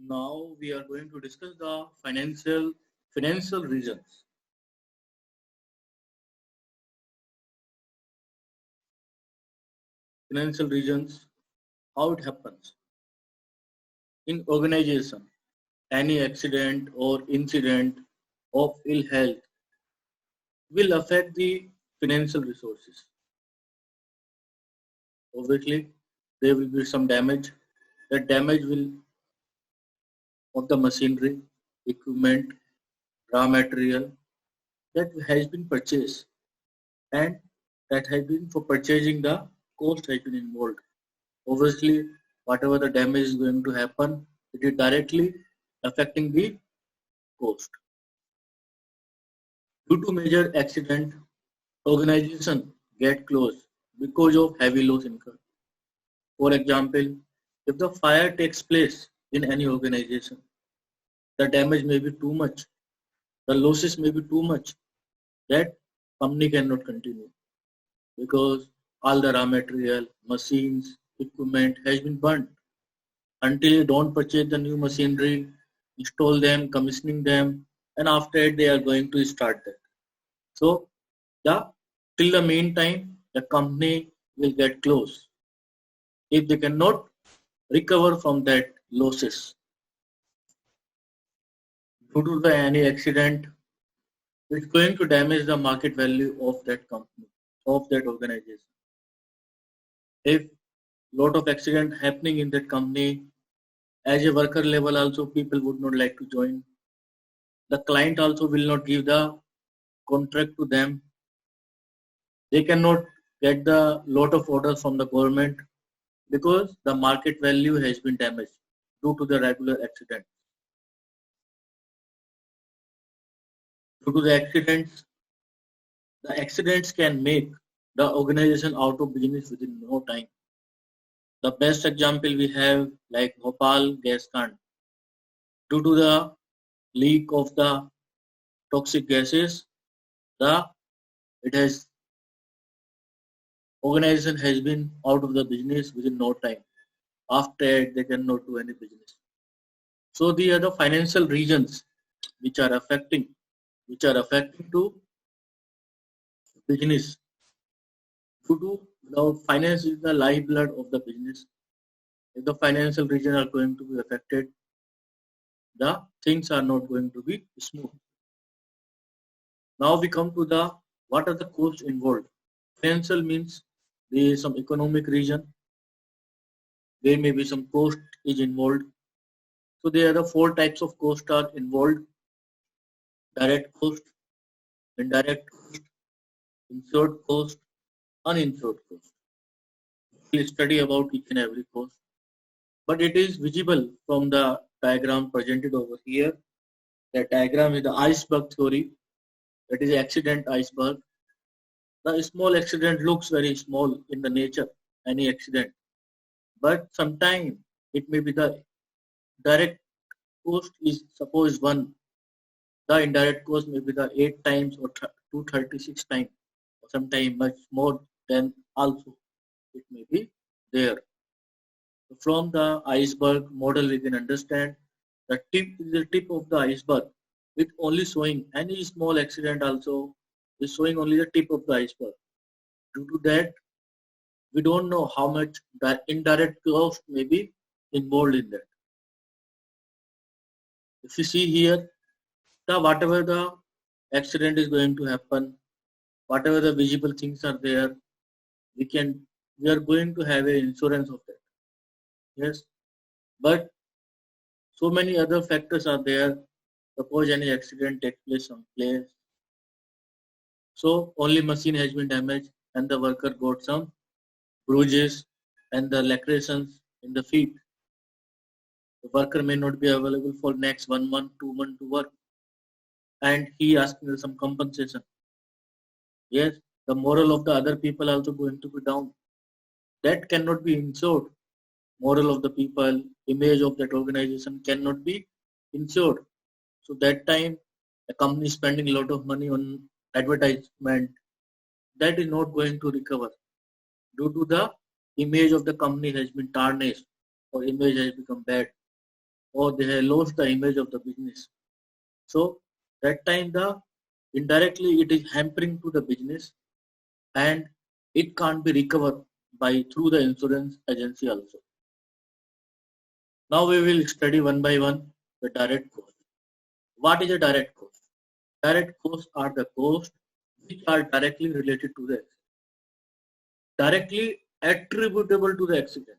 Now we are going to discuss the financial reasons. Financial reasons, how it happens. In organization, any accident or incident of ill health will affect the financial resources. Obviously, there will be some damage. That damage will of the machinery, equipment, raw material that has been purchased and that has been for purchasing the cost has been involved. Obviously, whatever the damage is going to happen, it is directly affecting the cost. Due to major accident, organization get closed because of heavy loss incurred. For example, if the fire takes place in any organization, the damage may be too much, the losses may be too much that company cannot continue because all the raw material, machines, equipment has been burnt. Until you don't purchase the new machinery, install them, commissioning them, and after it they are going to start that. So the till the meantime the company will get closed if they cannot recover from that losses due to the any accident. It's going to damage the market value of that company, of that organization. If lot of accident happening in that company, as a worker level also people would not like to join. The client also will not give the contract to them. They cannot get the lot of orders from the government because the market value has been damaged due to the regular accident. Due to the accidents can make the organization out of business within no time. The best example we have like Bhopal gas plant. Due to the leak of the toxic gases, the it has organization has been out of the business within no time. After it, they cannot do any business. So the other financial regions which are affecting to business due to without finance is the lifeblood of the business. If the financial region are going to be affected, the things are not going to be smooth. Now we come to the what are the costs involved. Financial means there is some economic region, there may be some cost is involved. So there are the four types of cost are involved: direct cost, indirect cost, insured cost, uninsured cost. We'll study about each and every cost, but it is visible from the diagram presented over here. The diagram is the iceberg theory, that is accident iceberg. The small accident looks very small in the nature, any accident, but sometimes it may be the direct cost is suppose one, the indirect cost may be the 8 times or 236 times, or sometimes much more than also it may be there. From the iceberg model, we can understand the tip is the tip of the iceberg. It only showing any small accident also is showing only the tip of the iceberg. Due to that, we don't know how much the indirect cost may be involved in that. If you see here, the whatever the accident is going to happen, whatever the visible things are there, we are going to have an insurance of that. Yes, but so many other factors are there. Suppose any accident takes place someplace, so only machine has been damaged and the worker got some bruises and the lacerations in the feet. The worker may not be available for next 1 month, 2 months to work, and he asking some compensation. Yes, the moral of the other people also going to be down. That cannot be insured. Moral of the people, image of that organization cannot be insured. So that time, a company is spending a lot of money on advertisement. That is not going to recover due to the image of the company has been tarnished or image has become bad. or they have lost the image of the business. So that time the indirectly it is hampering to the business, and it can't be recovered by through the insurance agency also. Now we will study one by one the direct cost. What is a direct cost? Direct costs are the costs which are directly related to the accident, directly attributable to the accident,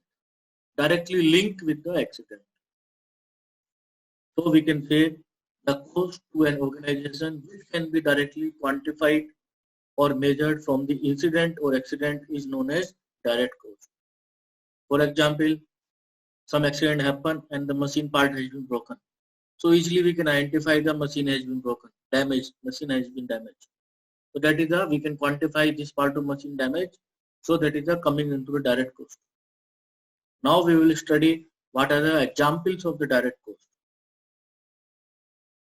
directly linked with the accident. So we can say the cost to an organization which can be directly quantified or measured from the incident or accident is known as direct cost. For example, some accident happened and the machine part has been broken. So easily we can identify the machine has been broken, damaged, machine has been damaged. So that is the, we can quantify this part of machine damage. So that is the coming into the direct cost. Now we will study what are the examples of the direct cost.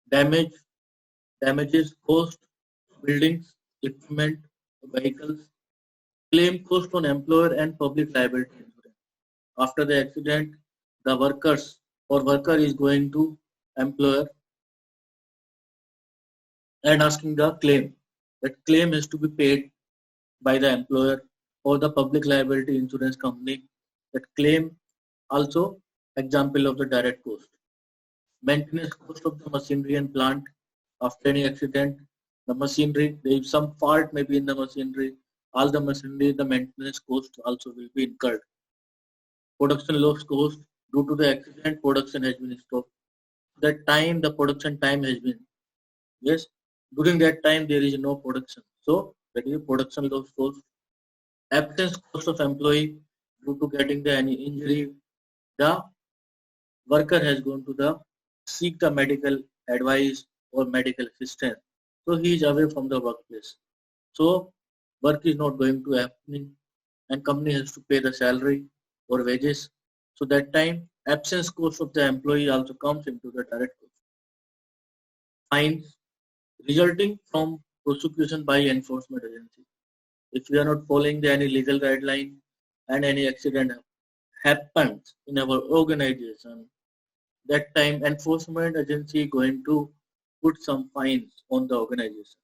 Damage, damages cost, buildings, equipment, vehicles, claim cost on employer and public liability insurance. After the accident, the workers or worker is going to employer and asking the claim. That claim is to be paid by the employer or the public liability insurance company. That claim also example of the direct cost. Maintenance cost of the machinery and plant after any accident. The machinery, there is some fault maybe in the machinery. All the machinery, the maintenance cost also will be incurred. Production loss cost due to the accident, production has been stopped. That time, the production time has been, yes, during that time there is no production. So that is production loss cost. Absence cost of employee due to getting the any injury. The worker has gone to the seek the medical advice or medical assistance. So he is away from the workplace. So work is not going to happening and company has to pay the salary or wages. So that time absence cost of the employee also comes into the direct cost. Fines resulting from prosecution by enforcement agency. If we are not following the any legal guideline and any accident happens in our organization, that time enforcement agency going to put some fines on the organization.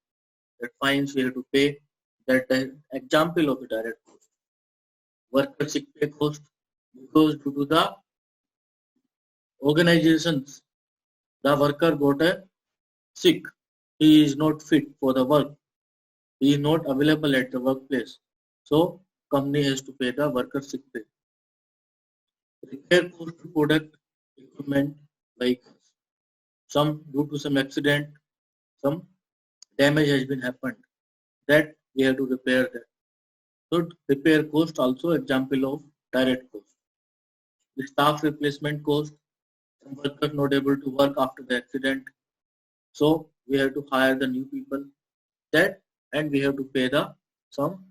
That fines we have to pay. That example of the direct cost. Worker sick pay cost, because due to the organizations, the worker got a sick. He is not fit for the work. He is not available at the workplace. So company has to pay the worker sick pay. Repair cost to product, equipment, vehicles. Some due to some accident, some damage has been happened. That we have to repair that. So repair cost also example of direct cost. The staff replacement cost. Some workers not able to work after the accident. So we have to hire the new people. That and we have to pay the some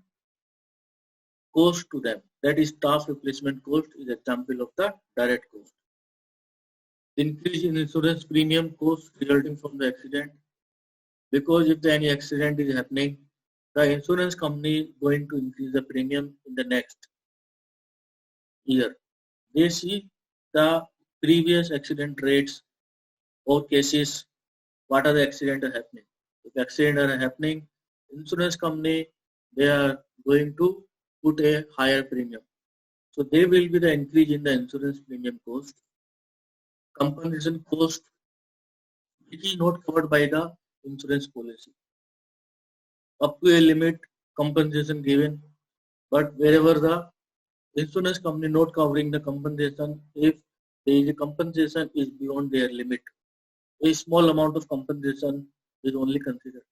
cost to them. That is staff replacement cost is example of the direct cost. Increase in insurance premium cost resulting from the accident, because if any accident is happening, the insurance company is going to increase the premium in the next year. They see the previous accident rates or cases, what are the accidents are happening. If accidents are happening, insurance company, they are going to put a higher premium. So there will be the increase in the insurance premium cost. Compensation cost, which is not covered by the insurance policy. Up to a limit, compensation given, but wherever the insurance company not covering the compensation, if there is a compensation is beyond their limit, a small amount of compensation is only considered.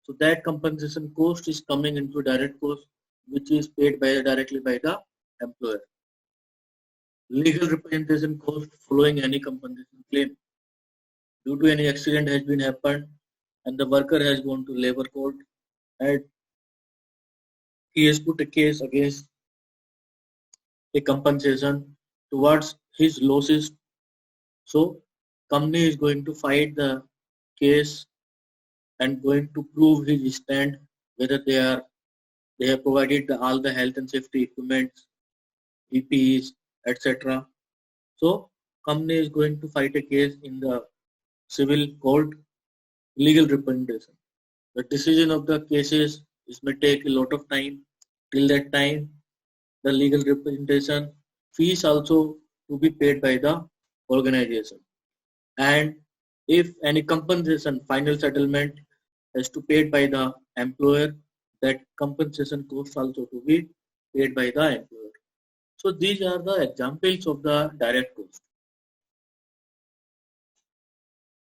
So that compensation cost is coming into direct cost, which is paid by directly by the employer. Legal representation cost following any compensation claim. Due to any accident has been happened and the worker has gone to labor court and he has put a case against a compensation towards his losses. So company is going to fight the case and going to prove his stand, whether they have provided all the health and safety equipment, PPEs, etc. So company is going to fight a case in the civil court, legal representation. The decision of the cases may take a lot of time. Till that time, the legal representation fees also to be paid by the organization. And if any compensation, final settlement has to paid by the employer, that compensation cost also to be paid by the employer. So these are the examples of the direct cost.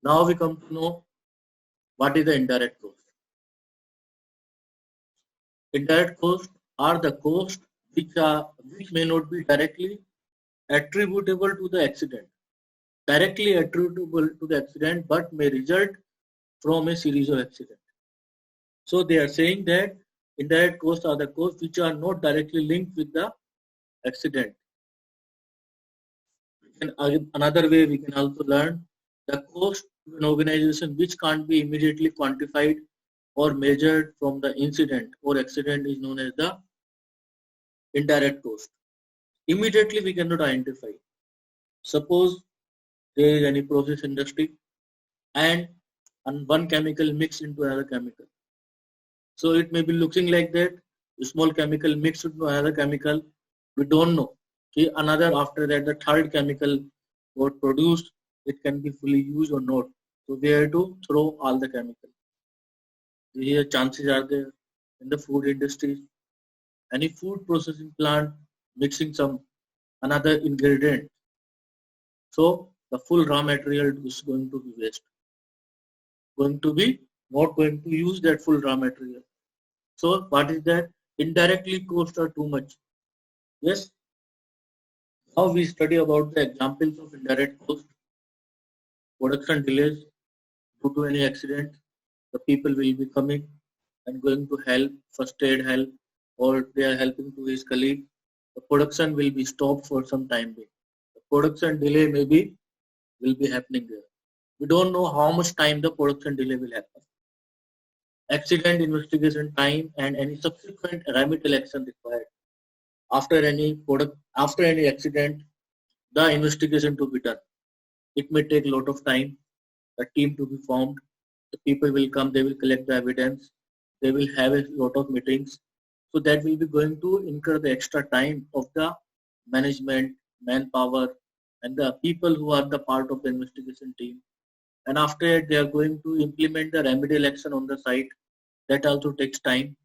Now we come to know what is the indirect cost. Indirect costs are the costs which may not be directly attributable to the accident, directly attributable to the accident, but may result from a series of accidents. So they are saying that indirect costs are the costs which are not directly linked with the accident. Another way we can also learn the cost to an organization which can't be immediately quantified or measured from the incident or accident is known as the indirect cost. Immediately we cannot identify. Suppose there is any process industry and one chemical mixed into another chemical. So it may be looking like that, a small chemical mixed into another chemical. We don't know. Okay, another after that the third chemical got produced, it can be fully used or not. So we have to throw all the chemicals. Here chances are there in the food industry. Any food processing plant mixing some another ingredient. So the full raw material is going to be waste. Going to be not going to use that full raw material. So what is that? Indirectly costs are too much. Yes. Now we study about the examples of indirect cost. Production delays due to any accident. The people will be coming and going to help, first aid help, or they are helping to his colleague. The production will be stopped for some time being. The production delay maybe will be happening there. We don't know how much time the production delay will happen. Accident investigation time and any subsequent remedial action required. After any accident, the investigation to be done. It may take a lot of time. A team to be formed. The people will come. They will collect the evidence. They will have a lot of meetings. So that will be going to incur the extra time of the management, manpower, and the people who are the part of the investigation team. And after it, they are going to implement the remedial action on the site. That also takes time.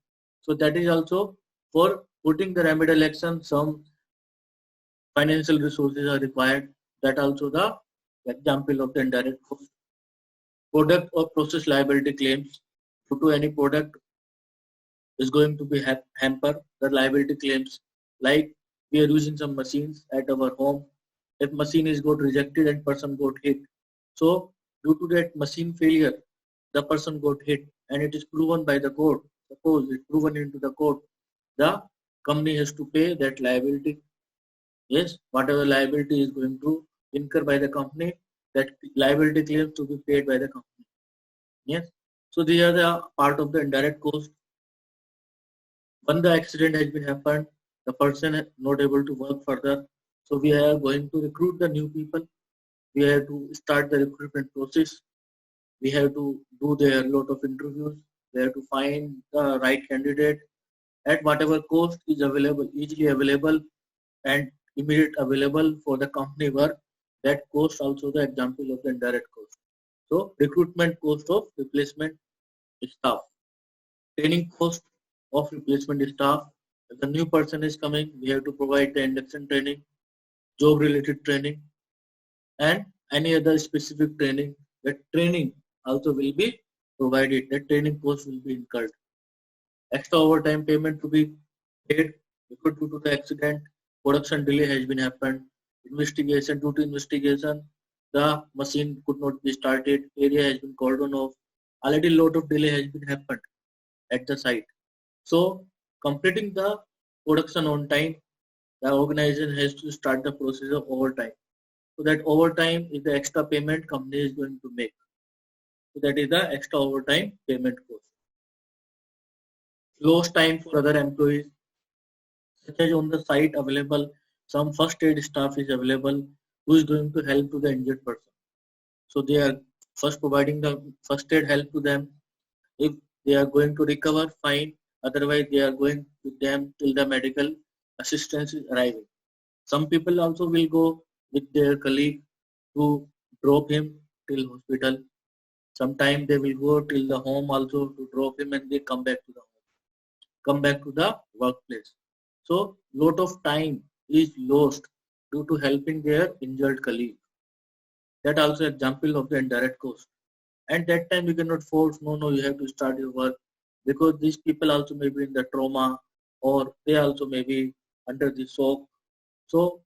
So that is also for putting the remedial action, some financial resources are required. That also the example of the indirect cost. Product or process liability claims due to any product is going to be hamper the liability claims. Like we are using some machines at our home. If machine is got rejected and person got hit, so due to that machine failure, the person got hit and it is proven by the court. Suppose it's proven into the court, the company has to pay that liability. Yes, whatever liability is going to incur by the company, that liability claims to be paid by the company. Yes, so these are the part of the indirect cost. When the accident has been happened, the person is not able to work further. So we are going to recruit the new people. We have to start the recruitment process. We have to do their lot of interviews. We have to find the right candidate at whatever cost is available, easily available and immediate available for the company work. That cost also the example of the indirect cost. So recruitment cost of replacement staff, training cost of replacement staff. If the new person is coming, we have to provide the induction training, job related training, and any other specific training. That training also will be provided. That training cost will be incurred. Extra overtime payment to be paid because due to the accident, production delay has been happened. Investigation, due to investigation, the machine could not be started. Area has been cordoned off. Already lot of delay has been happened at the site. So completing the production on time, the organization has to start the process of overtime. So that overtime is the extra payment company is going to make. So that is the extra overtime payment cost. Lost time for other employees, such as on the site available, some first aid staff is available, who is going to help to the injured person. So they are first providing the first aid help to them. If they are going to recover, fine. Otherwise, they are going with them till the medical assistance is arriving. Some people also will go with their colleague to drop him till hospital. Sometimes they will go till the home also to drop him and they come back to the home, come back to the workplace. So lot of time is lost due to helping their injured colleague. That also example of the indirect cost. And that time you cannot force, no, you have to start your work, because these people also may be in the trauma, or they also may be under the shock. So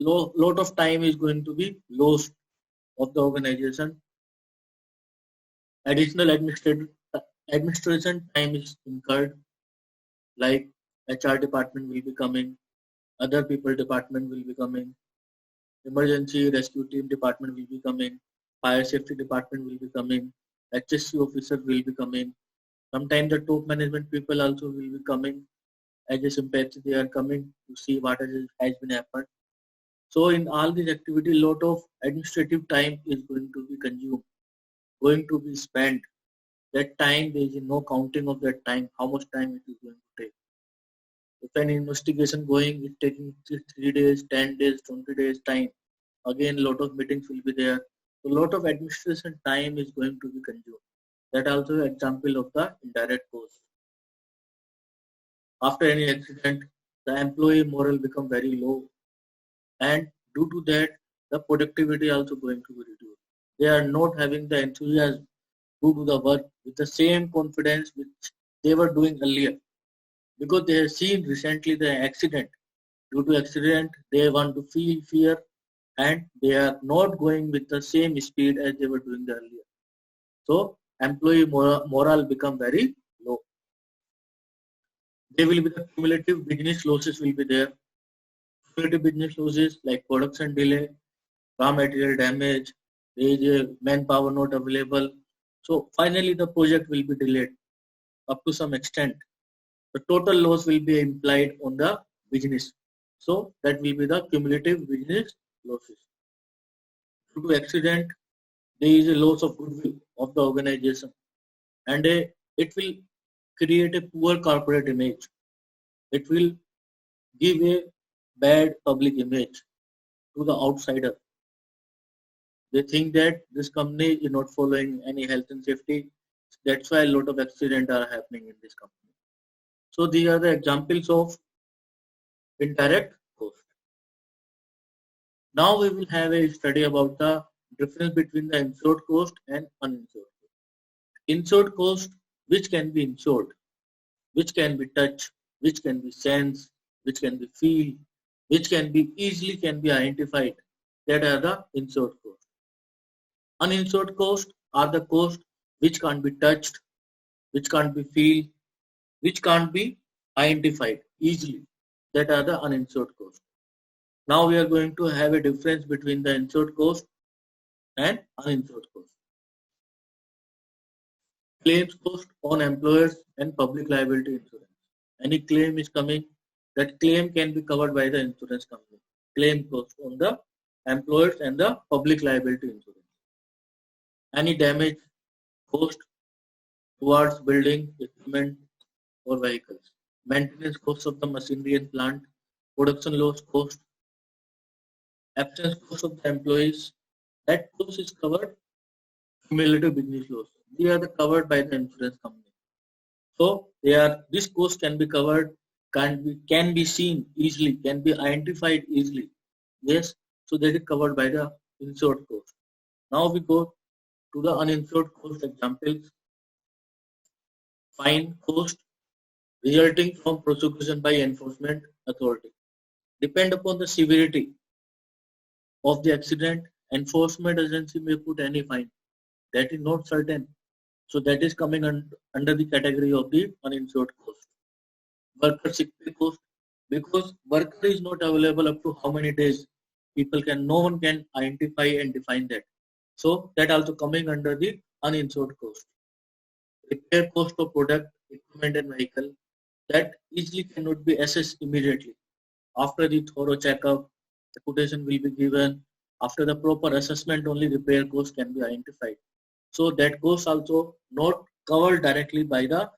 lot of time is going to be lost of the organization. Additional administration time is incurred, like HR department will be coming, other people department will be coming, emergency rescue team department will be coming, fire safety department will be coming, HSC officer will be coming. Sometimes the top management people also will be coming as a sympathy. They are coming to see what has been happened. So in all these activity, lot of administrative time is going to be consumed, going to be spent. That time there is no counting of that time, how much time it is going to take. If an investigation going, it's taking 3 days, 10 days, 20 days time. Again, lot of meetings will be there. So lot of administration time is going to be consumed. That also an example of the indirect cost. After any accident, the employee morale become very low, and due to that, the productivity also going to be reduced. They are not having the enthusiasm to do the work with the same confidence which they were doing earlier, because they have seen recently the accident. Due to accident, they want to feel fear, and they are not going with the same speed as they were doing earlier. So employee morale become very low. There will be the cumulative business losses will be there. Cumulative business losses like production delay, raw material damage, there is a manpower not available. So finally the project will be delayed up to some extent. The total loss will be implied on the business. So that will be the cumulative business losses. Due to accident, there is a loss of goodwill of the organization, and it will create a poor corporate image. It will give a bad public image to the outsider. They think that this company is not following any health and safety. That's why a lot of accidents are happening in this company. So these are the examples of indirect cost. Now we will have a study about the difference between the insured cost and uninsured cost. Insured cost, which can be insured, which can be touched, which can be sensed, which can be feel, which can be easily can be identified. That are the insured costs. Uninsured costs are the costs which can't be touched, which can't be feel, which can't be identified easily. That are the uninsured costs. Now we are going to have a difference between the insured cost and uninsured cost. Claims cost on employers and public liability insurance. Any claim is coming, that claim can be covered by the insurance company. Claim cost on the employers and the public liability insurance. Any damage cost towards building, equipment or vehicles. Maintenance cost of the machinery and plant. Production loss cost. Absence cost of the employees. That cost is covered. Cumulative business loss. They are covered by the insurance company. So this cost can be covered, can be seen easily, can be identified easily. Yes, so that is covered by the insured cost. Now we go to the uninsured cost examples. Fine cost resulting from prosecution by enforcement authority. Depend upon the severity of the accident, enforcement agency may put any fine. That is not certain. So that is coming under the category of the uninsured cost. Worker sick pay cost, because worker is not available up to how many days. No one can identify and define that. So that also coming under the uninsured cost. Repair cost of product, equipment and vehicle, that easily cannot be assessed immediately. After the thorough checkup, the quotation will be given. After the proper assessment, only repair cost can be identified. So that cost also not covered directly by the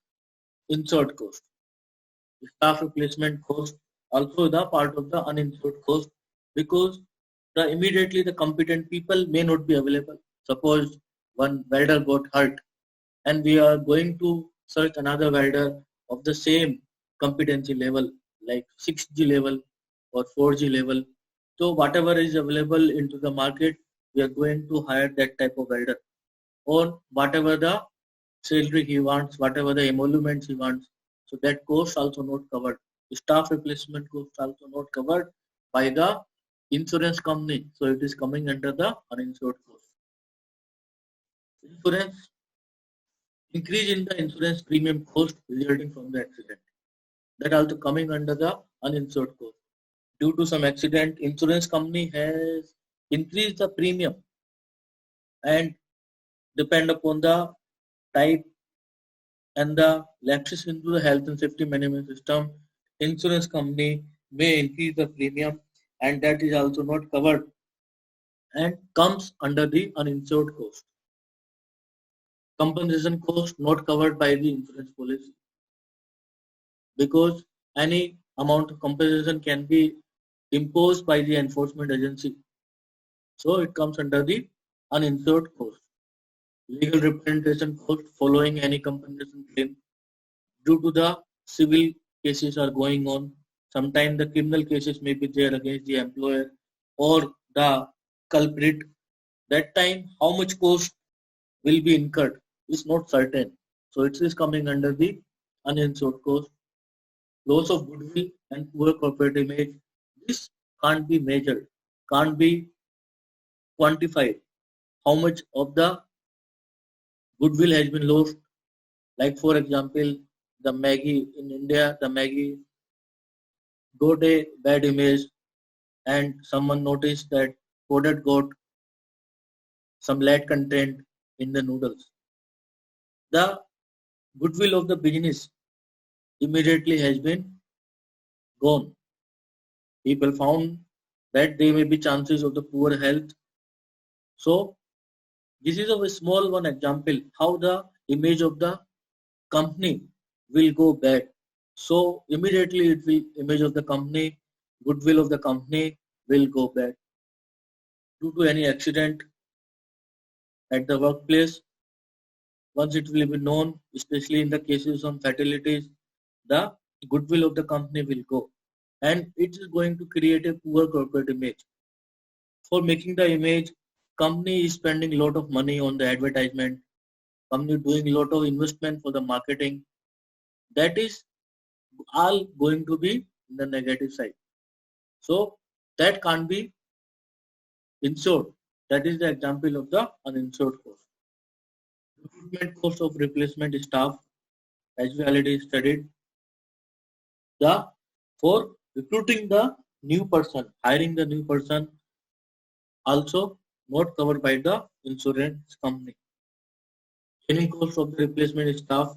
insured cost. Staff replacement cost also the part of the uninsured cost, because immediately the competent people may not be available. Suppose one welder got hurt and we are going to search another welder of the same competency level, like 6G level or 4G level. So whatever is available into the market, we are going to hire that type of welder, or whatever the salary he wants, whatever the emoluments he wants. So that cost also not covered. Staff replacement cost also not covered by the insurance company. So it is coming under the uninsured cost. Insurance, increase in the insurance premium cost resulting from the accident. That also coming under the uninsured cost. Due to some accident, insurance company has increased the premium, and depend upon the type and the lapses into the health and safety management system, insurance company may increase the premium, and that is also not covered and comes under the uninsured cost. Compensation cost not covered by the insurance policy, because any amount of compensation can be imposed by the enforcement agency. So it comes under the uninsured cost. Legal representation cost following any compensation claim. Due to the civil cases are going on, sometimes the criminal cases may be there against the employer or the culprit. That time how much cost will be incurred is not certain. So it is coming under the uninsured cost. Loss of goodwill and poor corporate image. This can't be measured, can't be quantified. How much of the goodwill has been lost? Like for example, the Maggie in India, the Maggie got a bad image, and someone noticed that product got some lead content in the noodles. The goodwill of the business immediately has been gone. People found that there may be chances of the poor health. So this is a small one example how the image of the company will go bad. So immediately it will image of the company, goodwill of the company will go bad due to any accident at the workplace. Once it will be known, especially in the cases of fatalities, the goodwill of the company will go, and it is going to create a poor corporate image. For making the image, company is spending a lot of money on the advertisement, company doing a lot of investment for the marketing. That is all going to be in the negative side. So that can't be insured. That is the example of the uninsured cost. Recruitment cost of replacement staff, as we already studied. The for recruiting the new person, hiring the new person, also not covered by the insurance company. Training cost of the replacement staff,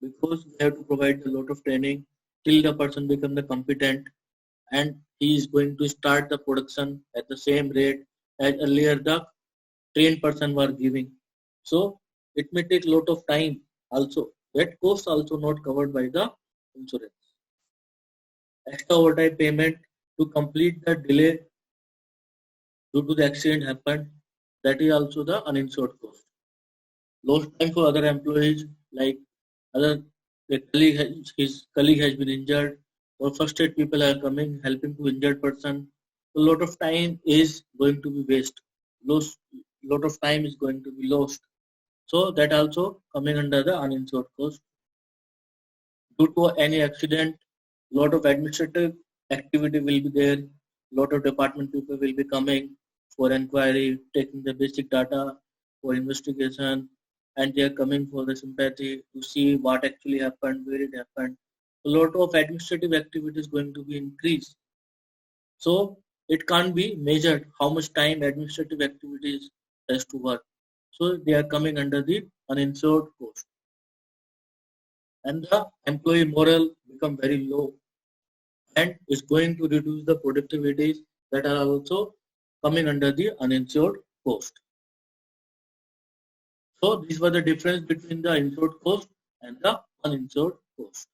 because we have to provide a lot of training till the person become the competent, and he is going to start the production at the same rate as earlier the trained person were giving. So it may take a lot of time also. That cost also not covered by the insurance. Extra overtime payment to complete the delay due to the accident happened, that is also the uninsured cost. Lost time for other employees, like other his colleague has been injured, or first aid people are coming helping to injured person. A lot of time is going to be waste. Lost lot of time is going to be lost. So that also coming under the uninsured cost. Due to any accident, lot of administrative activity will be there. Lot of department people will be coming for inquiry, taking the basic data for investigation, and they are coming for the sympathy to see what actually happened, where it happened. A lot of administrative activity is going to be increased. So it can't be measured how much time administrative activities has to work. So they are coming under the uninsured cost. And the employee morale become very low, and is going to reduce the productivity that are also coming under the uninsured coast. So these were the difference between the insured coast and the uninsured coast.